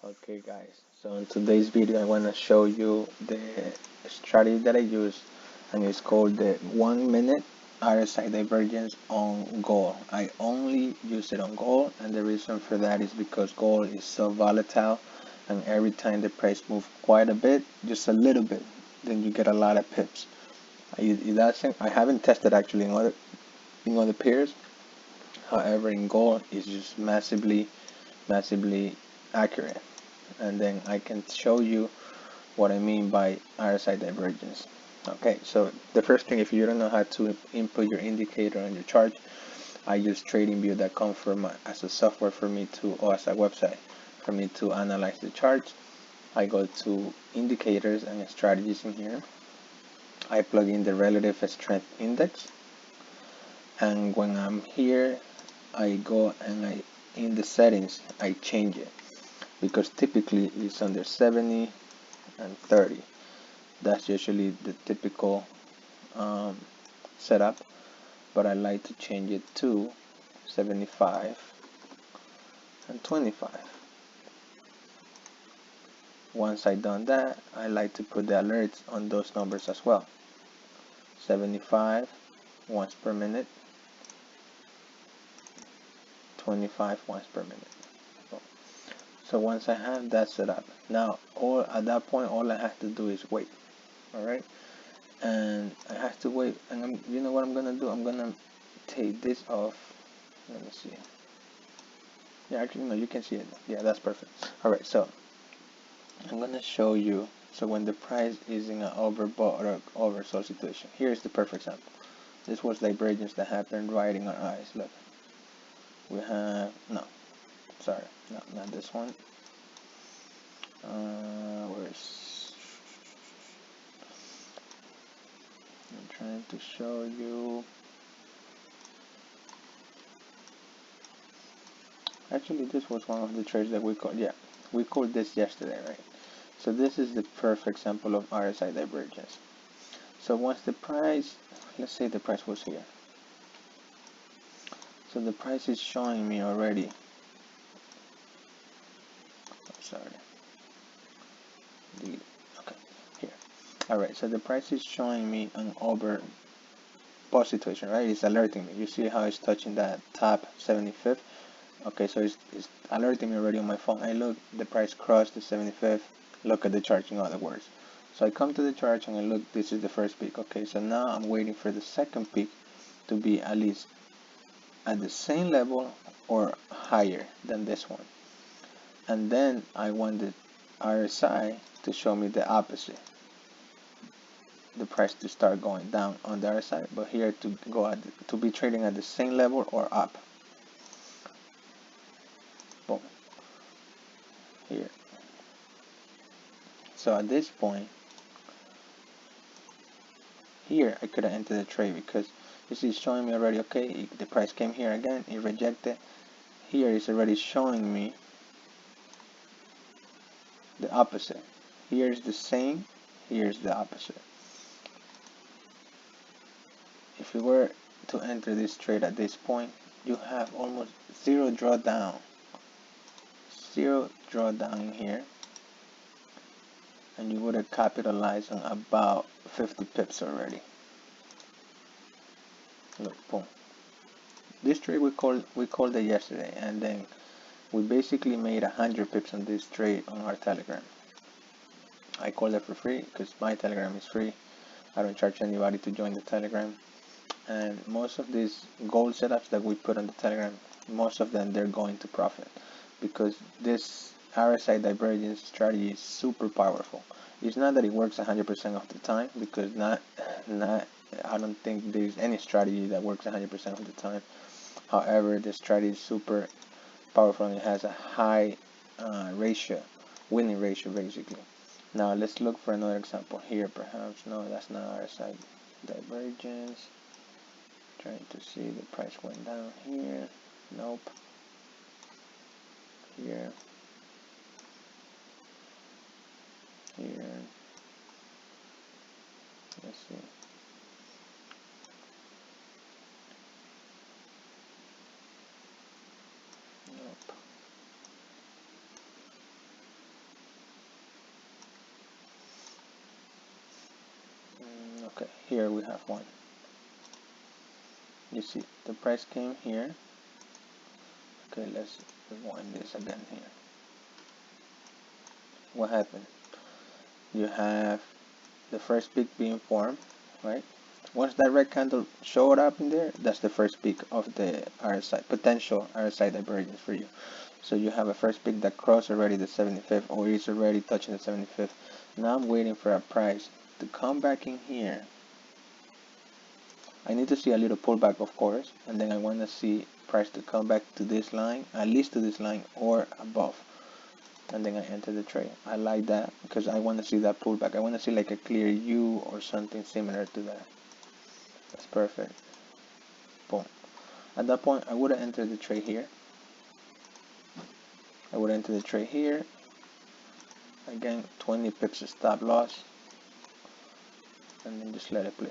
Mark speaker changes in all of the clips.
Speaker 1: Okay guys, so in today's video I want to show you the strategy that I use, and it's called the 1 minute RSI divergence on gold. I only use it on gold, and the reason for that is because gold is so volatile, and every time the price moves quite a bit, just a little bit, then you get a lot of pips. I haven't tested actually in other pairs. However, in gold it's just massively accurate. And then I can show you what I mean by RSI divergence. Okay, so the first thing, if you don't know how to input your indicator on your chart, I use TradingView.com as a software for me to, or as a website for me to analyze the charts. I go to indicators and strategies in here. I plug in the relative strength index, and when I'm here, I go and in the settings I change it, because typically it's under 70 and 30. That's usually the typical setup, but I like to change it to 75 and 25. Once I've done that, I like to put the alerts on those numbers as well. 75 once per minute, 25 once per minute. So once I have that set up, now at that point all I have to do is wait. Alright, and I have to wait, and you know what I'm gonna do? I'm gonna take this off. Let me see. Yeah, actually no, you can see it. Yeah, that's perfect. Alright, so I'm gonna show you. So when the price is in an overbought or oversold situation, here's the perfect example. This was divergence that happened right in our eyes. Look, we have not this one. Where's I'm trying to show you. Actually, this was one of the trades that we called. Yeah, we called this yesterday, right? So this is the perfect example of RSI divergence. So once the price, let's say the price was here. So the price is showing me already. Sorry. Okay, here. Alright, so the price is showing me an overbought situation, right? It's alerting me. You see how it's touching that top 75th? Okay, so it's alerting me already on my phone. I look, the price crossed the 75th. Look at the chart, in other words. So I come to the chart and I look, this is the first peak. Okay, so now I'm waiting for the second peak to be at least at the same level or higher than this one. And then I want the RSI to show me the opposite. The price to start going down on the RSI, but here to be trading at the same level or up. Boom. Here. So at this point, here I could have entered the trade, because this is showing me already, okay, the price came here again, it rejected. Here is already showing me the opposite. Here's the same, here's the opposite. If you were to enter this trade at this point, you have almost zero drawdown in here, and you would have capitalized on about 50 pips already. Look, boom. This trade we called it yesterday, and then we basically made 100 pips on this trade on our Telegram. I called it for free because my Telegram is free. I don't charge anybody to join the Telegram. And most of these gold setups that we put on the Telegram, most of them they're going to profit, because this RSI divergence strategy is super powerful. It's not that it works 100% of the time, because I don't think there's any strategy that works 100% of the time. However, this strategy is super powerful and it has a high winning ratio basically. Now let's look for another example here, perhaps. No, that's not RSI divergence. Trying to see the price went down here. Nope. Here. Here. Let's see. Nope. Okay, here we have one. You see, the price came here. Okay, let's rewind this again here. What happened? You have the first peak being formed, right? Once that red candle showed up in there, that's the first peak of the RSI, potential RSI divergence for you. So you have a first peak that crossed already the 75th, or is already touching the 75th. Now I'm waiting for a price to come back in here. I need to see a little pullback, of course, and then I want to see price to come back to this line, at least to this line or above. And then I enter the trade. I like that because I want to see that pullback. I want to see like a clear U or something similar to that. That's perfect. Boom. At that point, I would have entered the trade here. I would enter the trade here. Again, 20 pips of stop loss. And then just let it play.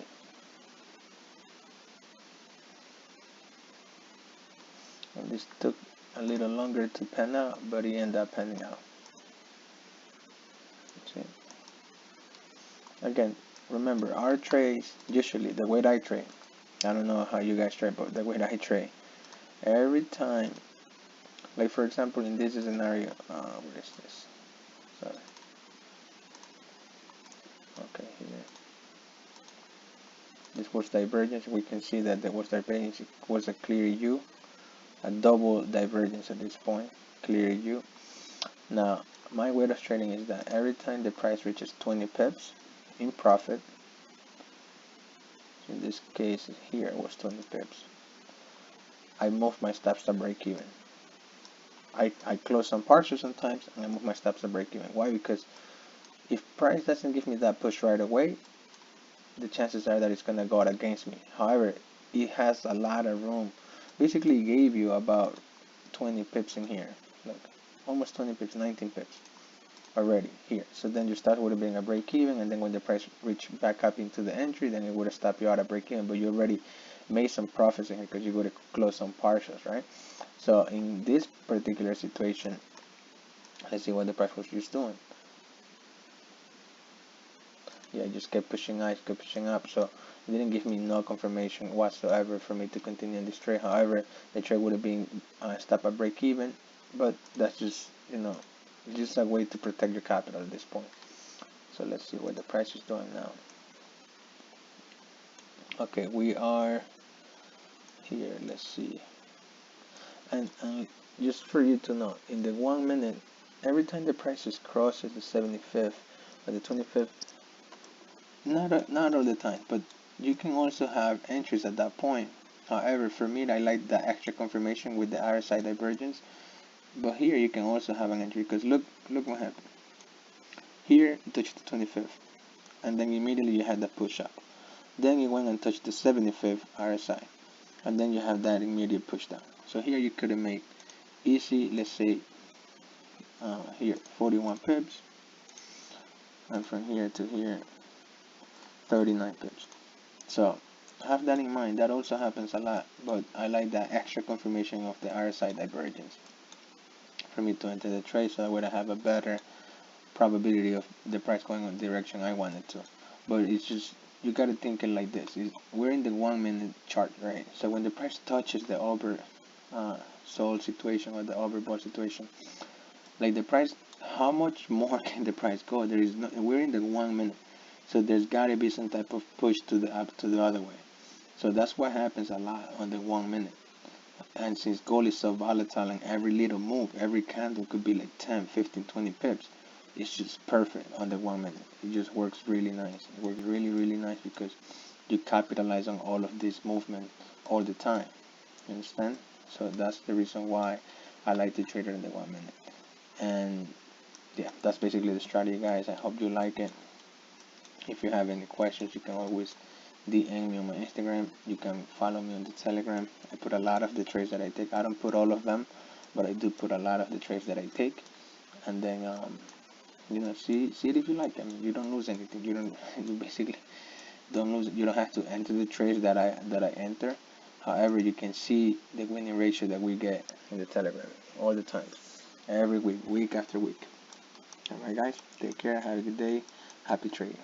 Speaker 1: And this took a little longer to pan out, but it ended up panning out. See? Again, remember, our trades, usually the way that I trade, I don't know how you guys trade, but the way that I trade, every time, like for example in this scenario, where is this? Sorry. Okay, here. This was divergence. We can see that there was divergence. It was a clear U, a double divergence at this point, clear U. Now, my way of trading is that every time the price reaches 20 pips in profit, in this case here it was 20 pips, I move my stops to break even. I close some partials sometimes and I move my stops to break even. Why? Because if price doesn't give me that push right away, the chances are that it's going to go out against me. However, it has a lot of room. Basically, it gave you about 20 pips in here. Look, almost 20 pips, 19 pips already here. So then your stop would have been a break even, and then when the price reached back up into the entry, then it would have stopped you out at break even. But you already made some profits in here because you would have closed some partials, right? So in this particular situation, let's see what the price was just doing. Yeah, it just kept pushing up, so it didn't give me no confirmation whatsoever for me to continue in this trade. However, the trade would have been stop at break even, but that's just, you know, just a way to protect your capital at this point. So let's see what the price is doing now. Okay, we are here. Let's see, and just for you to know, in the 1 minute, every time the price crosses the 75th or the 25th, not all the time, but you can also have entries at that point. However, for me, I like the extra confirmation with the RSI divergence. But here you can also have an entry because look what happened. Here it touched the 25th, and then immediately you had the push up. Then you went and touched the 75th RSI, and then you have that immediate push down. So here you could have made easy, let's say here 41 pips, and from here to here 39 pips. So have that in mind. That also happens a lot, but I like that extra confirmation of the RSI divergence for me to enter the trade, so I would have a better probability of the price going in the direction I wanted to. But it's just, you got to think it like this. We're in the 1 minute chart, right? So when the price touches the over sold situation or the overbought situation, like the price, how much more can the price go? There is no, we're in the 1 minute, so there's got to be some type of push to the up to the other way. So that's what happens a lot on the 1 minute. And since gold is so volatile and every little move, every candle could be like 10, 15, 20 pips, it's just perfect on the 1 minute. It just works really nice. It works really, really nice because you capitalize on all of this movement all the time. You understand? So that's the reason why I like to trade it in the 1 minute. And yeah, that's basically the strategy, guys. I hope you like it. If you have any questions, you can always DM me on my Instagram. You can follow me on the Telegram. I put a lot of the trades that I take. I don't put all of them, but I do put a lot of the trades that I take. And then you know, see it if you like. I mean, you don't lose anything. You basically don't lose. You don't have to enter the trades that I enter. However, you can see the winning ratio that we get in the Telegram all the time, every week, week after week. All right, guys, take care. Have a good day. Happy trading.